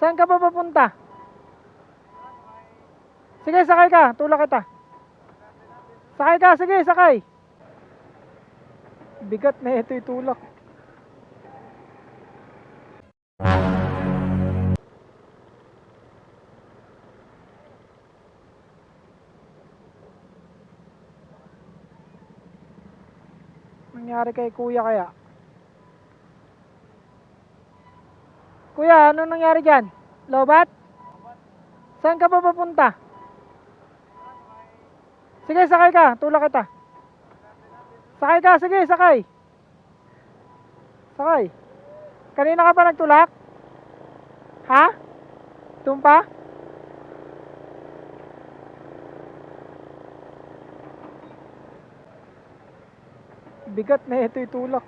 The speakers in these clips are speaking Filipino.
Saan ka pa papunta? Sige, sakay ka. Tulak kita. Sakay ka, sige, sakay. Bigat na ito itulak. Nangyari kay kuya kaya? Kuya, ano nangyari dyan? Lobat? Saan ka pa papunta? Sige, sakay ka. Tulak kita. Sakay ka, sige, sakay. Sakay. Kanina ka pa nagtulak? Ha? Tumpa? Bigat na ito itulak.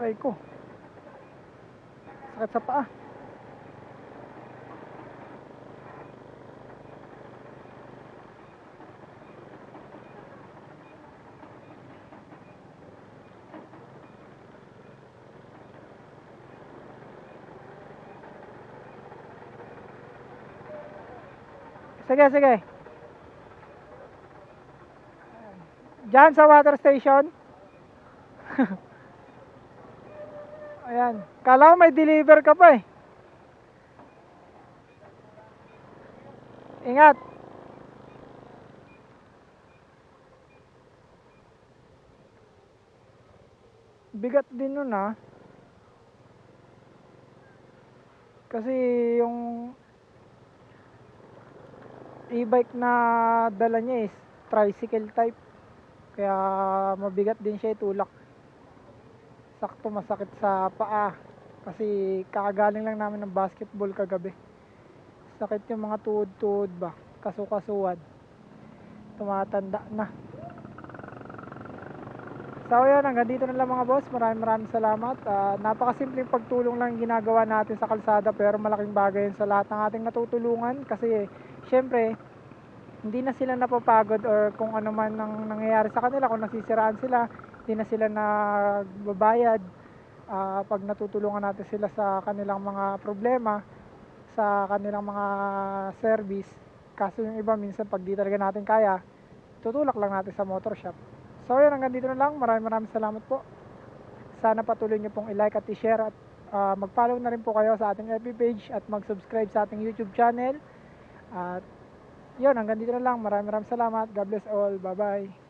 Aray ko. Sakit sa paa. Sige, sige. Diyan sa water station. Ayan. Kala ko may deliver ka pa eh. Ingat. Bigat din nun ah. Kasi yung e-bike na dala niya is tricycle type. Kaya mabigat din siya itulak. Sakto masakit sa paa. Kasi kakagaling lang namin ng basketball kagabi. Sakit yung mga tuhod-tuhod ba. Kasukasuan. Tumatanda na. So yun, hanggang dito na lang mga boss. Maraming salamat. Napakasimpleng pagtulong lang ginagawa natin sa kalsada, pero malaking bagay yun sa lahat ng ating natutulungan. Kasi syempre, hindi na sila napapagod or kung ano man ang nangyayari sa kanila, kung nasisiraan sila, hindi na sila nagbabayad pag natutulungan natin sila sa kanilang mga problema, sa kanilang mga service. Kaso yung iba minsan pag di talaga natin kaya, tutulak lang natin sa motor shop. So yun, hanggang dito na lang. Maraming salamat po. Sana patuloy nyo pong i-like at i-share at mag-follow na rin po kayo sa ating FB page at mag-subscribe sa ating YouTube channel. At yun, hanggang dito na lang. Maraming salamat. God bless all. Bye bye.